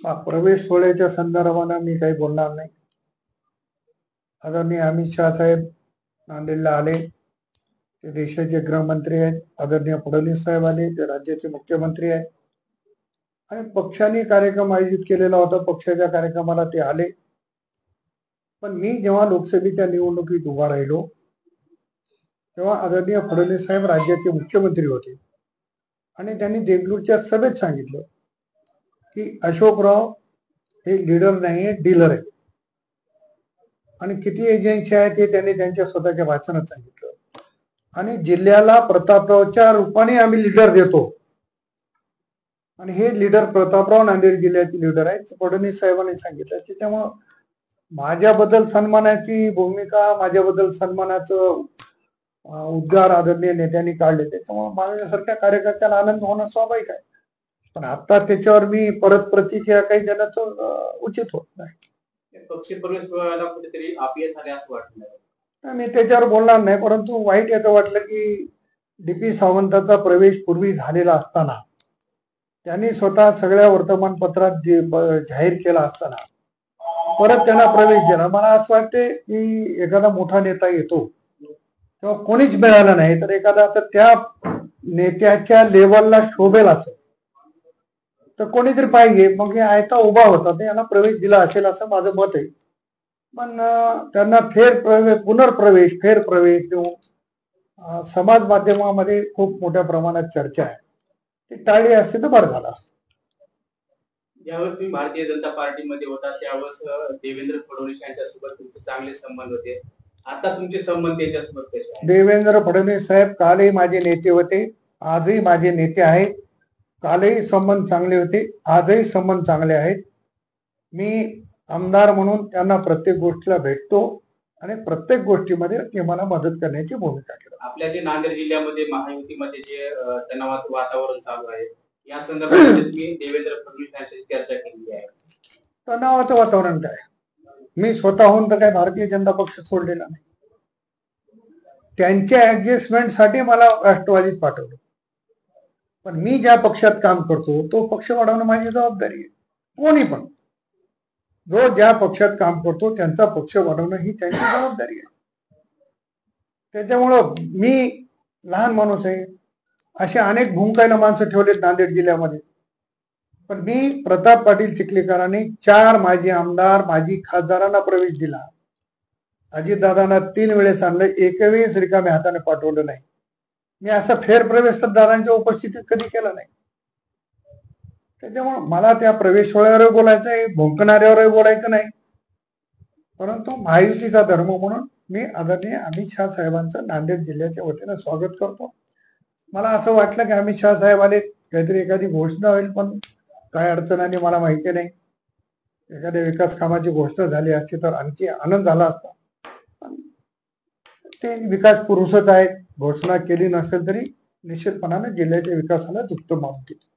प्रवेश सोहळ्याच्या संदर्भानं मी काही बोलणार नाही. आदरणीय अमित शाह साहेब नांदेडला आले, ते देशाचे गृहमंत्री आहेत. आदरणीय फडणवीस साहेब आले, ते राज्याचे मुख्यमंत्री आहेत. आणि पक्षाने कार्यक्रम आयोजित केलेला होता, पक्षाच्या कार्यक्रमाला ते आले. पण मी जेव्हा लोकसभेच्या निवडणुकीत उभा राहिलो तेव्हा आदरणीय फडणवीस साहेब राज्याचे मुख्यमंत्री होते आणि त्यांनी देगलूरच्या सभेत सांगितलं की अशोकराव हे लीडर नाहीये, डीलर आहे. आणि किती एजन्सी आहेत ते त्यांनी त्यांच्या स्वतःच्या भाषणात सांगितलं. आणि जिल्ह्याला प्रतापरावच्या रूपाने आम्ही लीडर देतो आणि हे लीडर प्रतापराव नांदेड जिल्ह्याचे लीडर आहेत, फडणवीस साहेबांनी सांगितलं. त्याच्यामुळं माझ्याबद्दल सन्मानाची भूमिका, माझ्याबद्दल सन्मानाचं उद्गार आदरणीय नेत्यांनी काढले. त्याच्यामुळे माझ्यासारख्या कार्यकर्त्याला आनंद होणं स्वाभाविक आहे. पण आता त्याच्यावर मी परत प्रतिक्रिया काही देणं तर उचित होत नाही. पक्ष प्रवेश सोहळ्याला कुठेतरी अपयश आले असं वाटलं. मी त्याच्यावर बोलणार नाही, परंतु वाईट याचं वाटलं की डीपी सावंताचा प्रवेश पूर्वी झालेला असताना, त्यांनी स्वतः सगळ्या वर्तमानपत्रात जाहीर केला असताना परत त्यांना प्रवेश दिला. मला असं वाटते की एखादा मोठा नेता येतो तेव्हा कोणीच मिळालं नाही तर एखादा आता त्या नेत्याच्या लेवलला शोभेल असं तर कोणीतरी पाहिजे. मग हे आयता उभा होता ते याला प्रवेश दिला असेल असं माझं मत आहे. पण त्यांना फेर प्रवेश देऊन समाज माध्यमामध्ये खूप मोठ्या प्रमाणात चर्चा आहे, ती टाळली असते तर बरं झालं असतं. ज्यावेळेस तुम्ही भारतीय जनता पार्टीमध्ये होता त्यावेळेस देवेंद्र फडणवीस यांच्यासोबत तुमचे चांगले संबंध होते. आता तुमचे संबंध त्यांच्यासोबत कसे आहेत? देवेंद्र फडणवीस साहेब कालही माझे नेते होते, आजही माझे नेते आहेत. कालही संबंध चांगले होते, आजही संबंध चांगले आहेत. मी आमदार म्हणून त्यांना प्रत्येक गोष्टीला भेटतो आणि प्रत्येक गोष्टीमध्ये ते मला मदत करण्याची भूमिका करतात. आपल्या जे नांदेड जिल्ह्यामध्ये महायुतीमध्ये जे तणावाचं वातावरण चालू आहे, या संदर्भात तुम्ही देवेंद्र फडणवीस यांच्याशी चर्चा केली आहे? तणावाचं वातावरण काय, मी स्वतःहून तर काय भारतीय जनता पक्ष सोडलेला नाही. त्यांच्या ऍडजस्टमेंटसाठी मला राष्ट्रवादीत पाठवलं. पण मी ज्या पक्षात काम करतो तो पक्ष वाढवणं माझी जबाबदारी आहे. कोणी पण जो ज्या पक्षात काम करतो त्यांचा पक्ष वाढवणं ही त्यांची जबाबदारी आहे. त्याच्यामुळं मी लहान माणूस आहे, अशा अनेक भूमिकायला माणसं ठेवलेत नांदेड जिल्ह्यामध्ये. पण मी प्रताप पाटील चिखलीकरांनी 4 माजी आमदार, माजी खासदारांना प्रवेश दिला. अजितदादांना 3 वेळेस आणलं, एकही वेळेस रिकाम्या हाताने पाठवलं नाही. मी असा फेरप्रवेश तर दादांच्या उपस्थितीत कधी केला नाही. त्याच्यामुळे मला त्या प्रवेश सोहळ्यावर बोलायचं आहे, भुंकणाऱ्यावरही बोलायचं नाही. परंतु महायुतीचा धर्म म्हणून मी आदरणीय अमित शाह साहेबांचं नांदेड जिल्ह्याच्या वतीनं स्वागत करतो. मला असं वाटलं की अमित शाह साहेब आले, काहीतरी एखादी घोषणा होईल, पण काय अडचणांनी मला माहिती नाही. एखाद्या विकास कामाची घोषणा झाली असती तर आणखी आनंद झाला असता. ते विकास पुरुषच आहेत, घोषणा केली नसेल तरी निश्चितपणाने जिल्ह्याच्या विकासाला दुप्त माप देतील.